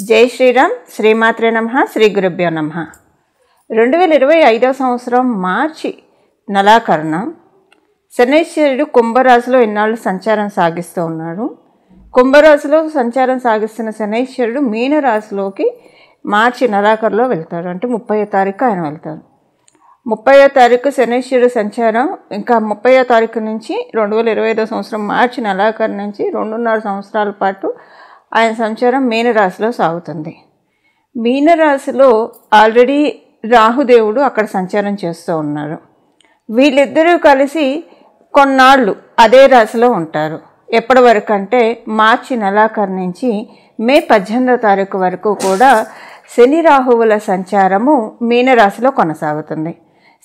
జై శ్రీరామ్. శ్రీమాత్రే నమః. శ్రీ గురుభ్యో నమః. 2025 సంవత్సరం మార్చి నెలాఖరున శనైశ్వరుడు కుంభరాశిలో ఇన్నాళ్ళు సంచారం సాగిస్తూ ఉన్నాడు. కుంభరాశిలో సంచారం సాగిస్తున్న శనైశ్వరుడు మీనరాశిలోకి మార్చి నెలాఖరులో వెళ్తాడు. అంటే 30వ తారీఖు ఆయన వెళ్తారు. 30వ తారీఖు శనైశ్వరుడు సంచారం ఇంకా 30వ తారీఖు నుంచి 2025 సంవత్సరం మార్చి నెలాఖరు నుంచి 2.5 సంవత్సరాల పాటు ఆయన సంచారం మీనరాశిలో సాగుతుంది. మీనరాశిలో ఆల్రెడీ రాహుదేవుడు అక్కడ సంచారం చేస్తూ ఉన్నారు. వీళ్ళిద్దరూ కలిసి కొన్నాళ్ళు అదే రాశిలో ఉంటారు. ఎప్పటి వరకు అంటే మార్చి నెలాఖరు నుంచి మే 18వ తారీఖు వరకు కూడా శని రాహువుల సంచారము మీనరాశిలో కొనసాగుతుంది.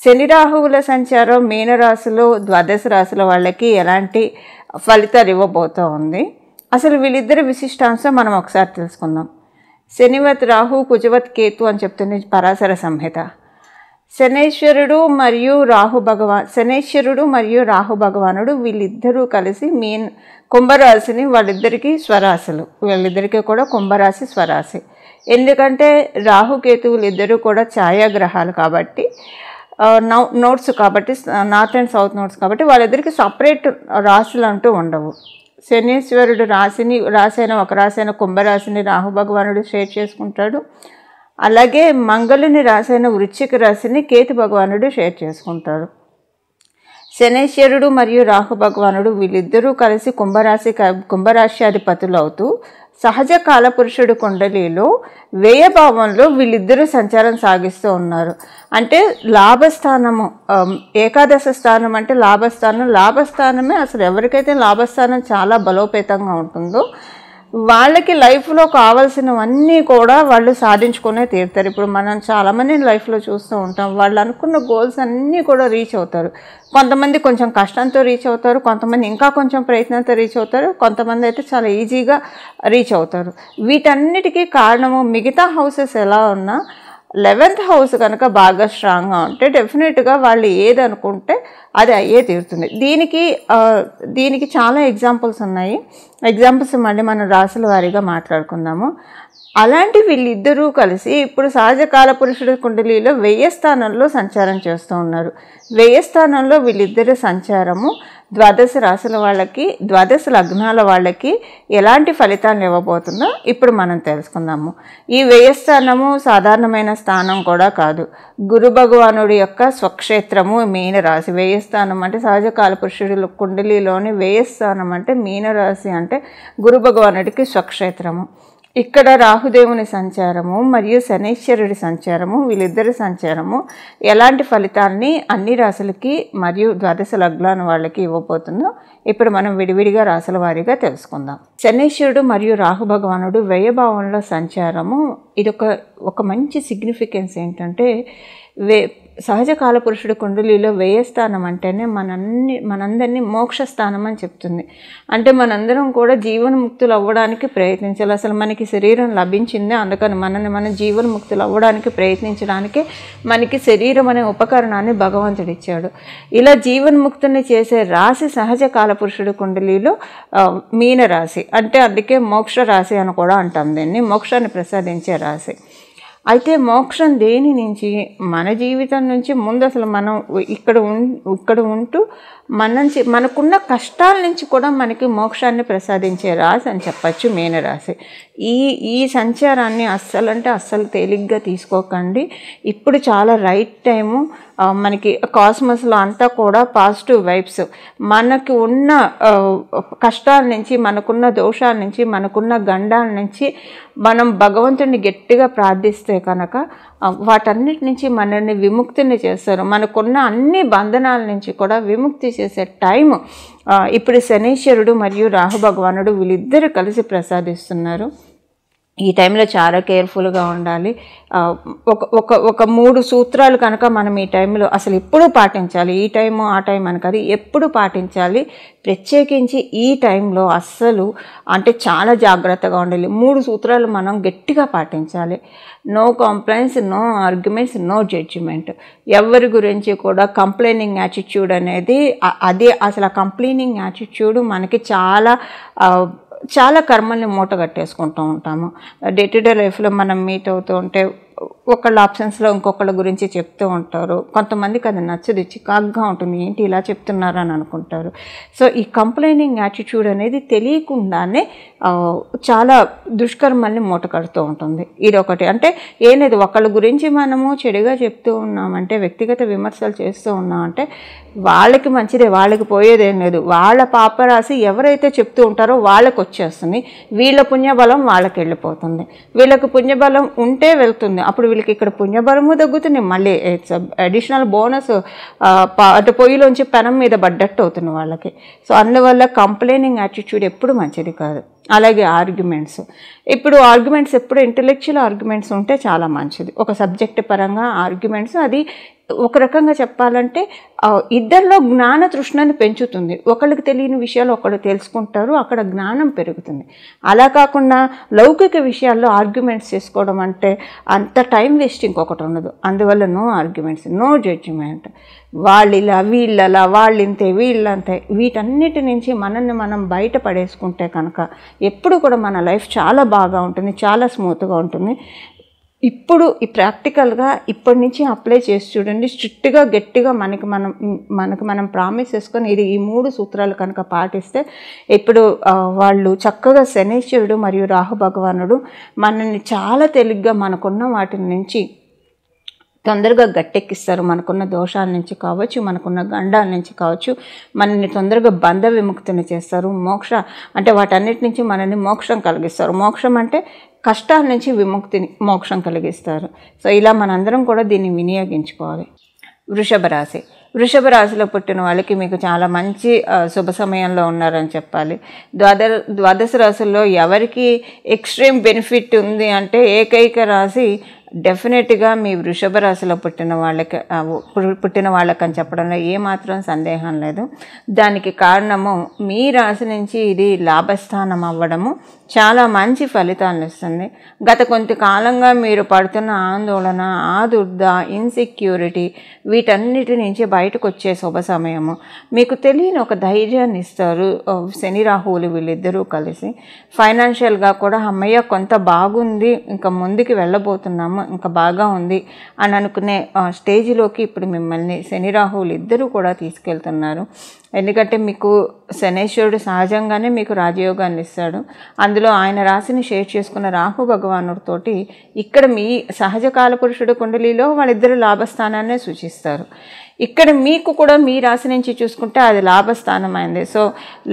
శని రాహువుల సంచారం మీనరాశిలో ద్వాదశ రాశుల వాళ్ళకి ఎలాంటి ఫలితాలు ఇవ్వబోతూ ఉంది, అసలు వీళ్ళిద్దరి విశిష్టాంశం మనం ఒకసారి తెలుసుకుందాం. శనివత్ రాహు కుజవత్ కేతు అని చెప్తుంది పరాశర సంహిత. శనైశ్వరుడు మరియు రాహు భగవానుడు వీళ్ళిద్దరూ కలిసి కుంభరాశిని వాళ్ళిద్దరికీ స్వరాశులు, వీళ్ళిద్దరికీ కూడా కుంభరాశి స్వరాశి. ఎందుకంటే రాహుకేతువులు ఇద్దరూ కూడా ఛాయాగ్రహాలు కాబట్టి, నోట్స్ కాబట్టి, నార్త్ అండ్ సౌత్ నోట్స్ కాబట్టి వాళ్ళిద్దరికి సపరేట్ రాశులు అంటూ ఉండవు. శనీశ్వరుడు ఒక రాశి అయిన కుంభరాశిని రాహు భగవానుడు షేర్ చేసుకుంటాడు. అలాగే మంగళుని రాశి అయిన వృశ్చిక రాశిని కేతు భగవానుడు షేర్ చేసుకుంటాడు. శనైశ్వరుడు మరియు రాహు భగవానుడు వీళ్ళిద్దరూ కలిసి కుంభరాశి అధిపతులు అవుతూ సహజ కాలపురుషుడు కుండలిలో వ్యయభావంలో వీళ్ళిద్దరూ సంచారం సాగిస్తూ ఉన్నారు. అంటే లాభస్థానము, ఏకాదశ స్థానం అంటే లాభస్థానమే. అసలు ఎవరికైతే లాభస్థానం చాలా బలోపేతంగా ఉంటుందో వాళ్ళకి లైఫ్లో కావాల్సినవన్నీ కూడా వాళ్ళు సాధించుకునే తీరుతారు. ఇప్పుడు మనం చాలామంది లైఫ్లో చూస్తూ ఉంటాం, వాళ్ళు అనుకున్న గోల్స్ అన్నీ కూడా రీచ్ అవుతారు. కొంతమంది కొంచెం కష్టంతో రీచ్ అవుతారు, కొంతమంది ఇంకా కొంచెం ప్రయత్నంతో రీచ్ అవుతారు, కొంతమంది అయితే చాలా ఈజీగా రీచ్ అవుతారు. వీటన్నిటికీ కారణము మిగతా హౌసెస్ ఎలా ఉన్నా 11th హౌస్ కనుక బాగా స్ట్రాంగ్గా ఉంటే డెఫినెట్గా వాళ్ళు ఏది అనుకుంటే అది అయ్యే తీరుతుంది. దీనికి చాలా ఎగ్జాంపుల్స్ ఉన్నాయి. ఎగ్జాంపుల్స్ మళ్ళీ మనం రాశుల వారీగా మాట్లాడుకుందాము. అలాంటి వీళ్ళిద్దరూ కలిసి ఇప్పుడు సహజ కాలపురుషుడు కుండలిలో 10వ స్థానంలో సంచారం చేస్తూ ఉన్నారు. 10వ స్థానంలో వీళ్ళిద్దరి సంచారము ద్వాదశ రాశుల వాళ్ళకి, ద్వాదశ లగ్నాల వాళ్ళకి ఎలాంటి ఫలితాలను ఇవ్వబోతుందో ఇప్పుడు మనం తెలుసుకుందాము. ఈ 10వ స్థానము సాధారణమైన స్థానం కూడా కాదు. గురు భగవానుడి యొక్క స్వక్షేత్రము మీనరాశి. 10వ స్థానం అంటే సహజ కాలపురుషుడు కుండలిలోని 10వ స్థానం అంటే మీనరాశి, అంటే గురు భగవానుడికి స్వక్షేత్రము. ఇక్కడ రాహుదేవుని సంచారము మరియు శనైశ్వరుడి సంచారము, వీళ్ళిద్దరి సంచారము ఎలాంటి ఫలితాన్ని అన్ని రాశులకి మరియు ద్వాదశ లగ్నాల వాళ్ళకి ఇవ్వబోతుందో ఇప్పుడు మనం విడివిడిగా రాశుల వారీగా తెలుసుకుందాం. శనైశ్వరుడు మరియు రాహు భగవానుడు వ్యయభావంలో సంచారము ఇది ఒక మంచి సిగ్నిఫికెన్స్ ఏంటంటే, సహజ కాలపురుషుడు కుండలిలో 10వ స్థానం అంటేనే మనందరినీ మోక్ష స్థానం అని చెప్తుంది. అంటే మనందరం కూడా జీవన్ముక్తులు అవ్వడానికి ప్రయత్నించాలి. అసలు మనకి శరీరం లభించిందే అందుకని మనం జీవన్ముక్తులు అవ్వడానికి ప్రయత్నించడానికి మనకి శరీరం అనే ఉపకరణాన్ని భగవంతుడు ఇచ్చాడు. ఇలా జీవన్ముక్తుని చేసే రాశి సహజ కాలపురుషుడు కుండలిలో మీనరాశి. అంటే అందుకే మోక్ష రాశి అని కూడా అంటాం దీన్ని, మోక్షాన్ని ప్రసాదించే రాశి. అయితే మోక్షం దేని నుంచి? మన జీవితం నుంచి ముందు అసలు మనం ఇక్కడ ఉంటూ మనకున్న కష్టాల నుంచి కూడా మనకి మోక్షాన్ని ప్రసాదించే రాశి అని చెప్పచ్చు మీనరాశి. ఈ సంచారాన్ని అస్సలు తేలిగ్గా తీసుకోకండి. ఇప్పుడు చాలా రైట్ టైము. మనకి కాస్మస్లో అంతా కూడా పాజిటివ్ వైబ్స్. మనకు ఉన్న కష్టాల నుంచి, మనకున్న దోషాల నుంచి, మనకున్న గండాల నుంచి మనం భగవంతుడిని గట్టిగా ప్రార్థిస్తే కనుక వాటన్నిటి నుంచి మనల్ని విముక్తిని చేస్తారు. మనకున్న అన్ని బంధనాల నుంచి కూడా విముక్తి చేసే టైము ఇప్పుడు శనైశ్వరుడు మరియు రాహు భగవానుడు వీళ్ళిద్దరూ కలిసి ప్రసాదిస్తున్నారు. ఈ టైంలో చాలా కేర్ఫుల్గా ఉండాలి. ఒక 3 సూత్రాలు కనుక మనం ఈ టైంలో అసలు ఎప్పుడు పాటించాలి. ఈ టైము ఆ టైం అని కాదు, ఎప్పుడు పాటించాలి. ప్రత్యేకించి ఈ టైంలో అంటే చాలా జాగ్రత్తగా ఉండాలి. 3 సూత్రాలు మనం గట్టిగా పాటించాలి. No complaints, no arguments, no judgement. ఎవరి గురించి కూడా కంప్లైనింగ్ యాటిట్యూడ్ అనేది అదే అసలు. ఆ కంప్లైనింగ్ యాటిట్యూడ్ మనకి చాలా చాలా కర్మల్ని మూట కట్టేసుకుంటూ ఉంటాము. డే టు డే లైఫ్లో మనం మీట్ అవుతూ ఉంటే ఒకళ్ళ ఆప్షన్స్లో ఇంకొకళ్ళ గురించి చెప్తూ ఉంటారు. కొంతమందికి అది నచ్చదు, చికాగ్గా ఉంటుంది, ఏంటి ఇలా చెప్తున్నారు అని అనుకుంటారు. సో ఈ కంప్లైనింగ్ యాటిట్యూడ్ అనేది తెలియకుండానే చాలా దుష్కర్మల్ని మూట కడుతూ ఉంటుంది. ఇదొకటి. అంటే ఏం లేదు, ఒకళ్ళ గురించి మనము చెడుగా చెప్తూ ఉన్నామంటే, వ్యక్తిగత విమర్శలు చేస్తూ ఉన్నామంటే వాళ్ళకి మంచిదే, వాళ్ళకి పోయేదేం లేదు. వాళ్ళ పాపరాశి ఎవరైతే చెప్తూ ఉంటారో వాళ్ళకి వచ్చేస్తుంది, వీళ్ళ పుణ్యబలం వాళ్ళకి వెళ్ళిపోతుంది. వీళ్ళకి పుణ్యబలం ఉంటే వెళ్తుంది, అప్పుడు వీళ్ళకి ఇక్కడ పుణ్యబలము తగ్గుతుంది, మళ్ళీ ఇట్స్ అడిషనల్ బోనస్ అటు పొయ్యిలోంచి పెనం మీద పడ్డట్టు అవుతుంది వాళ్ళకి. సో అందువల్ల కంప్లైనింగ్ యాటిట్యూడ్ ఎప్పుడు మంచిది కాదు. అలాగే ఆర్గ్యుమెంట్స్. ఇప్పుడు ఆర్గ్యుమెంట్స్ ఎప్పుడు ఇంటెలెక్చువల్ ఆర్గ్యుమెంట్స్ ఉంటే చాలా మంచిది. ఒక సబ్జెక్ట్ పరంగా ఆర్గ్యుమెంట్స్, అది ఒక రకంగా చెప్పాలంటే ఇద్దరిలో జ్ఞాన తృష్ణని పెంచుతుంది. ఒకళ్ళకి తెలియని విషయాలు ఒకళ్ళు తెలుసుకుంటారు, అక్కడ జ్ఞానం పెరుగుతుంది. అలా కాకుండా లౌకిక విషయాల్లో ఆర్గ్యుమెంట్స్ చేసుకోవడం అంటే అంత టైం వేస్ట్ ఇంకొకటి ఉండదు. అందువల్ల నో ఆర్గ్యుమెంట్స్, నో జడ్జిమెంట్. వాళ్ళిలా వీళ్ళలా, వాళ్ళింతే వీళ్ళంతే, వీటన్నిటి నుంచి మనల్ని మనం బయట పడేసుకుంటే కనుక ఎప్పుడు కూడా మన లైఫ్ చాలా బాగా ఉంటుంది, చాలా స్మూత్గా ఉంటుంది. ఇప్పుడు ఈ ప్రాక్టికల్గా ఇప్పటి నుంచి అప్లై చేసి చూడండి. స్ట్రిక్ట్గా గట్టిగా మనకు మనం ప్రామిస్ చేసుకొని ఇది ఈ 3 సూత్రాలు కనుక పాటిస్తే ఇప్పుడు వాళ్ళు చక్కగా శనీశ్వరుడు మరియు రాహు భగవానుడు మనల్ని చాలా తేలిగ్గా మనకున్న వాటి నుంచి తొందరగా గట్టెక్కిస్తారు. మనకున్న దోషాల నుంచి కావచ్చు, మనకున్న గండాల నుంచి కావచ్చు, మనల్ని తొందరగా బంధ విముక్తిని చేస్తారు. అంటే వాటన్నిటి నుంచి మనల్ని మోక్షం కలిగిస్తారు. మోక్షం అంటే కష్టాల నుంచి విముక్తిని, మోక్షం కలిగిస్తారు. సో ఇలా మనందరం కూడా దీన్ని వినియోగించుకోవాలి. వృషభ రాశి. వృషభ రాశిలో పుట్టిన వాళ్ళకి మీకు చాలా మంచి శుభ సమయంలో ఉన్నారని చెప్పాలి. ద్వాదశ రాశుల్లో ఎవరికి ఎక్స్ట్రీమ్ బెనిఫిట్ ఉంది అంటే ఏకైక రాశి డెఫినెట్గా మీ వృషభ రాశిలో పుట్టిన వాళ్ళకని చెప్పడంలో ఏమాత్రం సందేహం లేదు. దానికి కారణము మీ రాశి నుంచి ఇది లాభస్థానం అవ్వడము చాలా మంచి ఫలితాలను ఇస్తుంది. గత కొంతకాలంగా మీరు పడుతున్న ఆందోళన, ఆదుర్ద, ఇన్సెక్యూరిటీ వీటన్నిటి నుంచి బయటకు వచ్చే శుభ సమయము. మీకు తెలియని ఒక ధైర్యాన్ని ఇస్తారు శని రాహువులు వీళ్ళిద్దరూ కలిసి. ఫైనాన్షియల్గా కూడా అమ్మయ్య కొంత బాగుంది, ఇంకా ముందుకు వెళ్ళబోతున్నాము, ఇంకా బాగా ఉంది అని అనుకునే స్టేజ్లోకి ఇప్పుడు మిమ్మల్ని శని రాహువులు ఇద్దరూ కూడా తీసుకెళ్తున్నారు. ఎందుకంటే మీకు శనేశ్వరుడు సహజంగానే మీకు రాజయోగాన్ని ఇస్తాడు. అందులో ఆయన రాశిని షేర్ చేసుకున్న రాహు భగవానుడితోటి ఇక్కడ మీ సహజ కాలపురుషుడు కుండలిలో వాళ్ళిద్దరు లాభస్థానాన్నే సూచిస్తారు. ఇక్కడ మీకు కూడా మీ రాశి నుంచి చూసుకుంటే అది లాభస్థానం అయింది. సో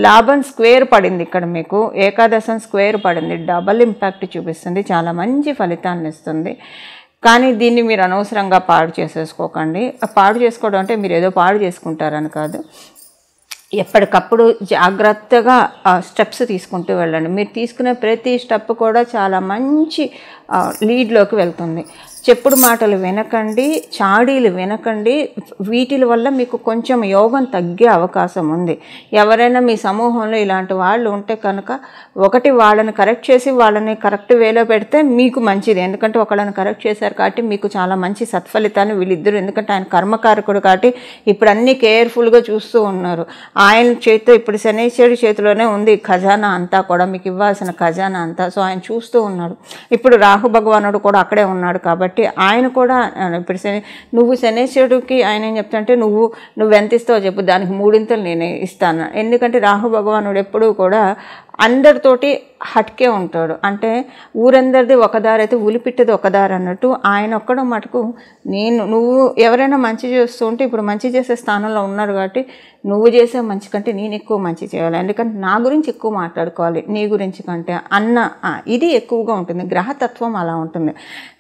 లాభం స్క్వేర్ పడింది, ఇక్కడ మీకు ఏకాదశం స్క్వేర్ పడింది, డబల్ ఇంపాక్ట్ చూపిస్తుంది, చాలా మంచి ఫలితాన్ని ఇస్తుంది. కానీ దీన్ని మీరు అనవసరంగా పాడు చేసేసుకోకండి. పాడు చేసుకోవడం అంటే మీరు ఏదో పాడు చేసుకుంటారని కాదు, ఎప్పటికప్పుడు జాగ్రత్తగా స్టెప్స్ తీసుకుంటూ వెళ్ళండి. మీరు తీసుకునే ప్రతి స్టెప్ కూడా చాలా మంచి లీడ్లోకి వెళ్తుంది. చెప్పుడు మాటలు వినకండి, చాడీలు వినకండి. వీటి వల్ల మీకు కొంచెం యోగం తగ్గే అవకాశం ఉంది. ఎవరైనా మీ సమూహంలో ఇలాంటి వాళ్ళు ఉంటే కనుక ఒకటి వాళ్ళని కరెక్ట్ చేసి వాళ్ళని కరెక్ట్ వేలో పెడితే మీకు మంచిది. ఎందుకంటే ఒకళ్ళని కరెక్ట్ చేశారు కాబట్టి మీకు చాలా మంచి సత్ఫలితాన్ని వీళ్ళిద్దరు, ఎందుకంటే ఆయన కర్మకారకుడు కాబట్టి ఇప్పుడు అన్నీ కేర్ఫుల్గా చూస్తూ ఉన్నారు. ఆయన చేతితో ఇప్పుడు శనేశ్వరుడి చేతిలోనే ఉంది ఖజానా అంతా కూడా, మీకు ఇవ్వాల్సిన ఖజానా అంతా. సో ఆయన చూస్తూ ఉన్నాడు. ఇప్పుడు రాహు భగవానుడు కూడా అక్కడే ఉన్నాడు కాబట్టి ఆయన కూడా ఇప్పుడు నువ్వు శనేశ్వరుడికి ఆయన ఏం చెప్తాంటే నువ్వు ఎంత ఇస్తావో చెప్పు, దానికి 3 నేనే ఇస్తాను. ఎందుకంటే రాహు భగవానుడు ఎప్పుడూ కూడా అందరితోటి హట్కే ఉంటాడు. అంటే ఊరందరిది ఒకదారి అయితే ఉలిపిట్టది ఒకదారి అన్నట్టు ఆయన ఒక్కడం మటుకు నువ్వు ఎవరైనా మంచి చేస్తూ ఉంటే ఇప్పుడు మంచి చేసే స్థానంలో ఉన్నారు కాబట్టి నువ్వు చేసే మంచి కంటే నేను ఎక్కువ మంచి చేయాలి, ఎందుకంటే నా గురించి ఎక్కువ మాట్లాడుకోవాలి నీ గురించి కంటే అన్న ఇది ఎక్కువగా ఉంటుంది. గ్రహతత్వం అలా ఉంటుంది.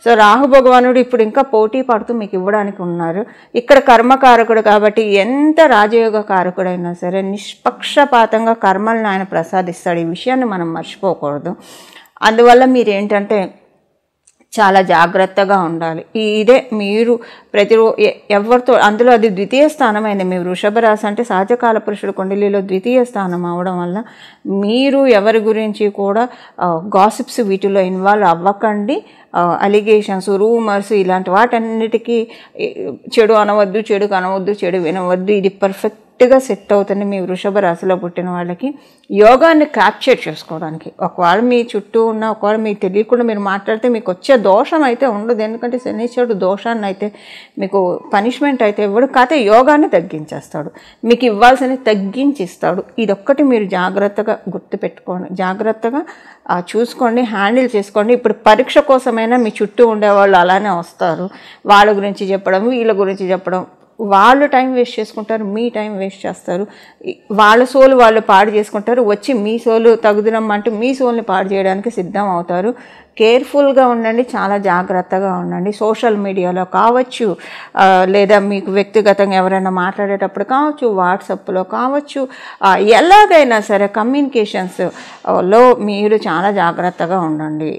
సో రాహు భగవానుడు ఇప్పుడు ఇంకా పోటీ పడుతూ మీకు ఇవ్వడానికి ఉన్నారు. ఇక్కడ కర్మకారకుడు కాబట్టి ఎంత రాజయోగ కారకుడైనా సరే నిష్పక్షపాతంగా కర్మలను ఆయన ప్రసాదిస్తాడు. ఈ విషయాన్ని మనం మర్చిపోకూడదు. అందువల్ల మీరు ఏంటంటే చాలా జాగ్రత్తగా ఉండాలి. ఇదే మీరు ఎవరితో అందులో అది ద్వితీయ స్థానమైంది. మీ వృషభ రాశి అంటే సహజకాల పురుషుడు కుండలిలో ద్వితీయ స్థానం అవడం వల్ల మీరు ఎవరి గురించి కూడా గాసిప్స్ వీటిలో ఇన్వాల్వ్ అవ్వకండి. అలిగేషన్స్, రూమర్స్ ఇలాంటి వాటన్నిటికీ చెడు అనవద్దు, చెడు కనవద్దు, చెడు వినవద్దు. ఇది పర్ఫెక్ట్ కరెక్ట్గా సెట్ అవుతుంది మీ వృషభ రాశిలో పుట్టిన వాళ్ళకి. యోగాన్ని క్యాప్చర్ చేసుకోవడానికి ఒకవేళ మీ చుట్టూ ఉన్న ఒకవేళ మీకు తెలియకుండా మీరు మాట్లాడితే మీకు వచ్చే దోషం అయితే ఉండదు. ఎందుకంటే శనీశ్వరుడు దోషాన్ని అయితే మీకు పనిష్మెంట్ అయితే ఇవ్వడు, కాకపోతే యోగాన్ని తగ్గించేస్తాడు, మీకు ఇవ్వాల్సిన తగ్గించిస్తాడు. ఇదొక్కటి మీరు జాగ్రత్తగా గుర్తుపెట్టుకోండి, జాగ్రత్తగా చూసుకోండి, హ్యాండిల్ చేసుకోండి. ఇప్పుడు పరీక్ష కోసమైనా మీ చుట్టూ ఉండేవాళ్ళు అలానే వస్తారు, వాళ్ళ గురించి చెప్పడం వీళ్ళ గురించి చెప్పడం. వాళ్ళు టైం వేస్ట్ చేసుకుంటారు, మీ టైం వేస్ట్ చేస్తారు, వాళ్ళ సోలు వాళ్ళు పాడు చేసుకుంటారు, వచ్చి మీ సోలు తగుదనమ్మంటూ మీ సోల్ని పాడు చేయడానికి సిద్ధం అవుతారు. కేర్ఫుల్గా ఉండండి, చాలా జాగ్రత్తగా ఉండండి. సోషల్ మీడియాలో కావచ్చు, లేదా మీకు వ్యక్తిగతంగా ఎవరైనా మాట్లాడేటప్పుడు కావచ్చు, వాట్సాప్లో కావచ్చు, ఎలాగైనా సరే కమ్యూనికేషన్స్లో మీరు చాలా జాగ్రత్తగా ఉండండి.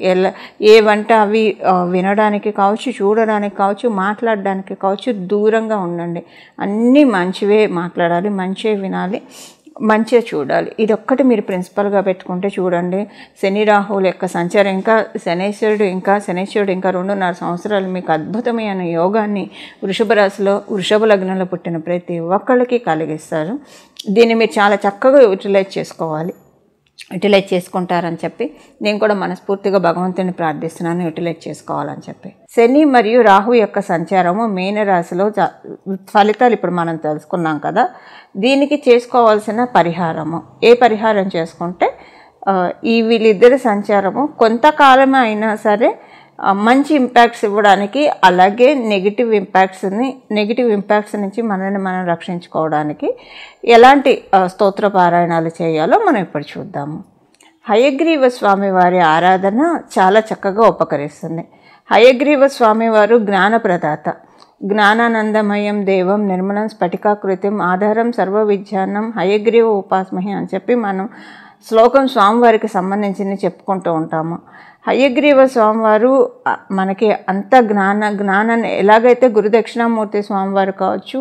ఏవంటే అవి వినడానికి కావచ్చు, చూడడానికి కావచ్చు, మాట్లాడడానికి కావచ్చు దూరంగా ఉండండి. అన్నీ మంచివే మాట్లాడాలి, మంచివే వినాలి, మంచిగా చూడాలి. ఇదొక్కటి మీరు ప్రిన్సిపల్గా పెట్టుకుంటే చూడండి. శని రాహువుల యొక్క సంచారం శనేశ్వరుడు ఇంకా 2.5 సంవత్సరాలు మీకు అద్భుతమైన యోగాన్ని వృషభ రాశిలో వృషభ లగ్నంలో పుట్టిన ప్రతి ఒక్కళ్ళకి కలిగిస్తారు. దీన్ని మీరు చాలా చక్కగా యూటిలైజ్ చేసుకుంటారని చెప్పి నేను కూడా మనస్ఫూర్తిగా భగవంతుని ప్రార్థిస్తున్నాను, యూటిలైజ్ చేసుకోవాలని చెప్పి. శని మరియు రాహు యొక్క సంచారము మీనరాశిలో ఫలితాలు ఇప్పుడు మనం తెలుసుకున్నాం కదా. దీనికి చేసుకోవాల్సిన పరిహారము, ఏ పరిహారం చేసుకుంటే వీళ్ళిద్దరి సంచారము కొంతకాలం అయినా సరే మంచి ఇంపాక్ట్స్ ఇవ్వడానికి, అలాగే నెగిటివ్ ఇంపాక్ట్స్ నుంచి మనల్ని మనం రక్షించుకోవడానికి ఎలాంటి స్తోత్ర పారాయణాలు చేయాలో మనం ఇప్పుడు చూద్దాము. హయగ్రీవ స్వామి వారి ఆరాధన చాలా చక్కగా ఉపకరిస్తుంది. హయగ్రీవ స్వామి వారు జ్ఞానప్రదాత, జ్ఞానానందమయం దేవం నిర్మలం స్ఫటికాకృతిం ఆధారం సర్వ విజ్ఞానం హయగ్రీవ ఉపాస్మహి అని చెప్పి మనం శ్లోకం స్వామివారికి సంబంధించింది చెప్పుకుంటూ ఉంటాము. హయగ్రీవ స్వామివారు మనకి అంత జ్ఞానాన్ని ఎలాగైతే గురుదక్షిణామూర్తి స్వామివారు కావచ్చు,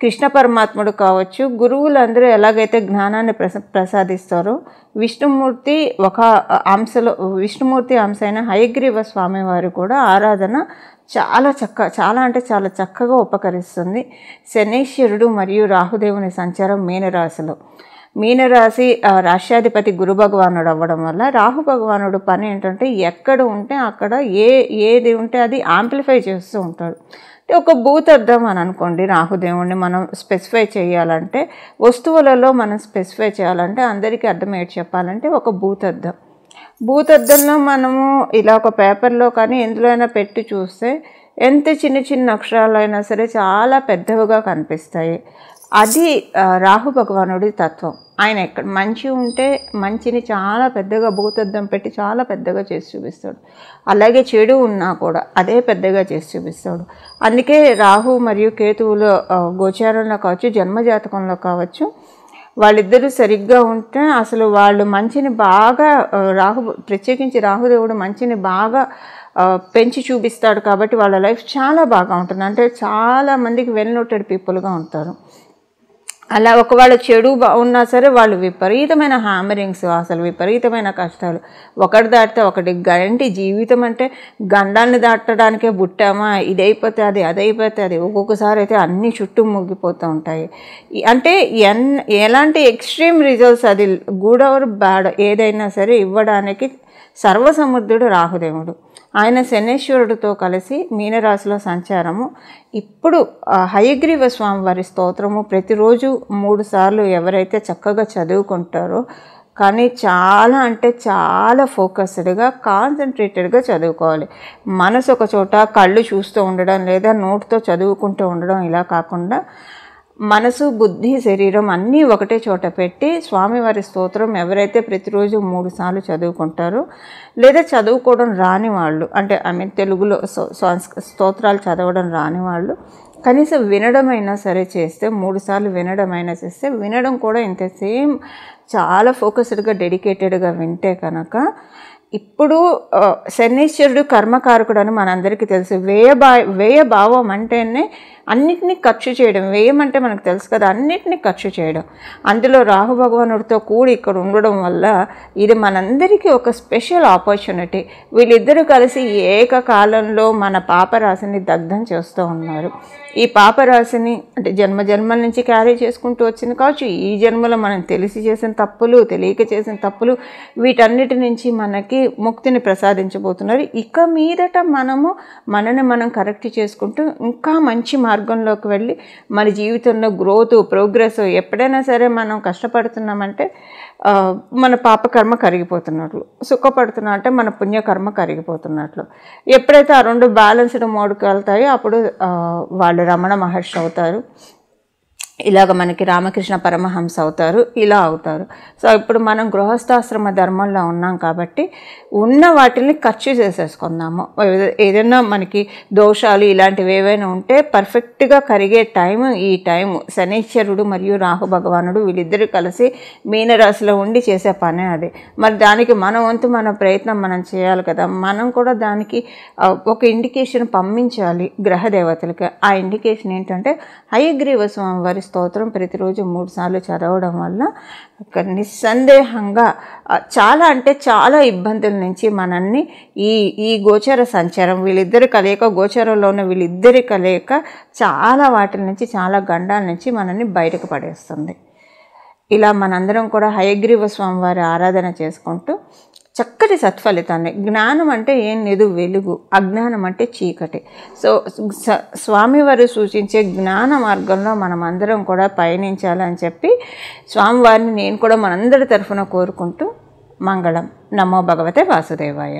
కృష్ణ పరమాత్ముడు కావచ్చు, గురువులందరూ ఎలాగైతే జ్ఞానాన్ని ప్రసాదిస్తారో విష్ణుమూర్తి అంశ అయిన హయగ్రీవ స్వామి వారు కూడా ఆరాధన చాలా అంటే చాలా చక్కగా ఉపకరిస్తుంది. శనీశ్వరుడు మరియు రాహుదేవుని సంచారం మీనరాశి రాష్ట్రాధిపతి గురు భగవానుడు అవ్వడం వల్ల రాహు భగవానుడు పని ఏంటంటే ఎక్కడ ఉంటే అక్కడ ఏది ఉంటే అది యాంప్లిఫై చేస్తూ ఉంటాడు. అంటే ఒక భూతద్దం అని అనుకోండి, రాహుదేవుణ్ణి మనం స్పెసిఫై చేయాలంటే, వస్తువులలో మనం స్పెసిఫై చేయాలంటే అందరికీ అర్థమయ్యేది చెప్పాలంటే ఒక భూతద్దంలో మనము ఇలా ఒక పేపర్లో కానీ ఎందులో అయినా పెట్టి చూస్తే ఎంత చిన్న అక్షరాలైనా సరే చాలా పెద్దవిగా కనిపిస్తాయి. అది రాహు భగవానుడి తత్వం. ఆయన ఎక్కడ మంచి ఉంటే మంచిని చాలా పెద్దగా భూతద్దం పెట్టి చాలా పెద్దగా చేసి చూపిస్తాడు, అలాగే చెడు ఉన్నా కూడా అదే పెద్దగా చేసి చూపిస్తాడు. అందుకే రాహు మరియు కేతువుల గోచారంలో కావచ్చు, జన్మజాతకంలో కావచ్చు, వాళ్ళిద్దరూ సరిగ్గా ఉంటే అసలు వాళ్ళు మంచిని బాగా ప్రత్యేకించి రాహుదేవుడు మంచిని బాగా పెంచి చూపిస్తాడు. కాబట్టి వాళ్ళ లైఫ్ చాలా బాగా ఉంటుంది, అంటే చాలా మందికి వెల్ నోటెడ్ పీపుల్గా ఉంటారు. అలా ఒకవేళ చెడు ఉన్నా సరే వాళ్ళు విపరీతమైన హ్యామరింగ్స్, అసలు విపరీతమైన కష్టాలు, ఒకటి దాటితే ఒకటి గంటి జీవితం. అంటే గండాన్ని దాటడానికే పుట్టామా, ఇదైపోతే అది, అదైపోతే అది, ఒక్కొక్కసారి అయితే అన్నీ చుట్టూ ముగిపోతూ ఉంటాయి. అంటే ఎలాంటి ఎక్స్ట్రీమ్ రిజల్ట్స్, అది గుడ్ ఆర్ బ్యాడ్ ఏదైనా సరే ఇవ్వడానికి సర్వసమర్థుడు రాహుదేవుడు. ఆయన శనేశ్వరుడితో కలిసి మీనరాశిలో సంచారము. ఇప్పుడు హయగ్రీవ స్వామి వారి స్తోత్రము ప్రతిరోజు 3 సార్లు ఎవరైతే చక్కగా చదువుకుంటారో, కానీ చాలా అంటే చాలా ఫోకస్డ్గా కాన్సన్ట్రేటెడ్గా చదువుకోవాలి. మనసు ఒక చోట, కళ్ళు చూస్తూ ఉండడం లేదా నోటితో చదువుకుంటూ ఉండడం ఇలా కాకుండా మనసు, బుద్ధి, శరీరం అన్నీ ఒకటే చోట పెట్టి స్వామివారి స్తోత్రం ఎవరైతే ప్రతిరోజు 3 సార్లు చదువుకుంటారో, లేదా చదువుకోవడం రాని వాళ్ళు, అంటే తెలుగులో స్తోత్రాలు చదవడం రాని వాళ్ళు కనీసం వినడమైనా సరే చేస్తే, 3 సార్లు వినడమైనా చేస్తే, వినడం కూడా ఇంత సేమ్ చాలా ఫోకస్డ్గా డెడికేటెడ్గా వింటే కనుక, ఇప్పుడు శనీశ్వరుడు కర్మకారకుడు అని మనందరికీ తెలుసు. వ్యయ భావం అంటేనే అన్నిటినీ ఖర్చు చేయడం. వ్యయం అంటే మనకు తెలుసు కదా, అన్నిటినీ ఖర్చు చేయడం. అందులో రాహు భగవానుడితో కూడి ఇక్కడ ఉండడం వల్ల ఇది మనందరికీ ఒక స్పెషల్ ఆపర్చునిటీ. వీళ్ళిద్దరూ కలిసి ఏకకాలంలో మన పాపరాశిని దగ్ధం చేస్తూ ఉన్నారు. ఈ పాపరాశిని అంటే జన్మల నుంచి క్యారీ చేసుకుంటూ వచ్చింది కావచ్చు. ఈ జన్మలో మనం తెలిసి చేసిన తప్పులు, తెలియక చేసిన తప్పులు, వీటన్నిటి నుంచి మనకి ముక్తిని ప్రసాదించబోతున్నారు. ఇక మీదట మనని మనం కరెక్ట్ చేసుకుంటూ ఇంకా మంచి మార్గంలోకి వెళ్ళి మన జీవితంలో గ్రోత్, ప్రోగ్రెస్, ఎప్పుడైనా సరే మనం కష్టపడుతున్నామంటే మన పాపకర్మ కరిగిపోతున్నట్లు, సుఖపడుతున్నా అంటే మన పుణ్యకర్మ కరిగిపోతున్నట్లు. ఎప్పుడైతే ఆ రెండు బ్యాలెన్స్డ్ మోడ్కి వెళ్తాయో అప్పుడు వాళ్ళు రమణ మహర్షి అవుతారు, ఇలాగ మనకి రామకృష్ణ పరమహంస అవుతారు, ఇలా అవుతారు. సో ఇప్పుడు మనం గృహస్థాశ్రమ ధర్మంలో ఉన్నాం కాబట్టి ఉన్న వాటిని ఖర్చు చేసేసుకుందాము. ఏదైనా మనకి దోషాలు ఇలాంటివి ఏవైనా ఉంటే పర్ఫెక్ట్గా కరిగే ఈ టైము శనీశ్వరుడు మరియు రాహు భగవానుడు వీళ్ళిద్దరూ కలిసి మీనరాశిలో ఉండి చేసే పనే అది. మరి దానికి మన వంతు మన ప్రయత్నం మనం చేయాలి కదా. మనం కూడా దానికి ఒక ఇండికేషన్ పంపించాలి గ్రహ దేవతలకి. ఆ ఇండికేషన్ ఏంటంటే హయగ్రీవ స్వామి వారి స్తోత్రం ప్రతిరోజు 3 సార్లు చదవడం వల్ల నిస్సందేహంగా చాలా అంటే చాలా ఇబ్బందుల నుంచి మనల్ని ఈ గోచర సంచారం, వీళ్ళిద్దరి కలయిక, గోచరంలో ఉన్న వీళ్ళిద్దరి కలయిక చాలా వాటి నుంచి, చాలా గండాల నుంచి మనల్ని బయటకు పడేస్తుంది. ఇలా మనందరం కూడా హయగ్రీవ స్వామి వారి ఆరాధన చేసుకుంటూ చక్కటి సత్ఫలితాన్ని, జ్ఞానం అంటే ఏం లేదు వెలుగు, అజ్ఞానం అంటే చీకటి. సో స్వామివారు సూచించే జ్ఞాన మార్గంలో మనం అందరం కూడా పయనించాలని చెప్పి స్వామివారిని నేను కూడా మనందరి తరఫున కోరుకుంటూ మంగళం. నమో భగవతే వాసుదేవాయ.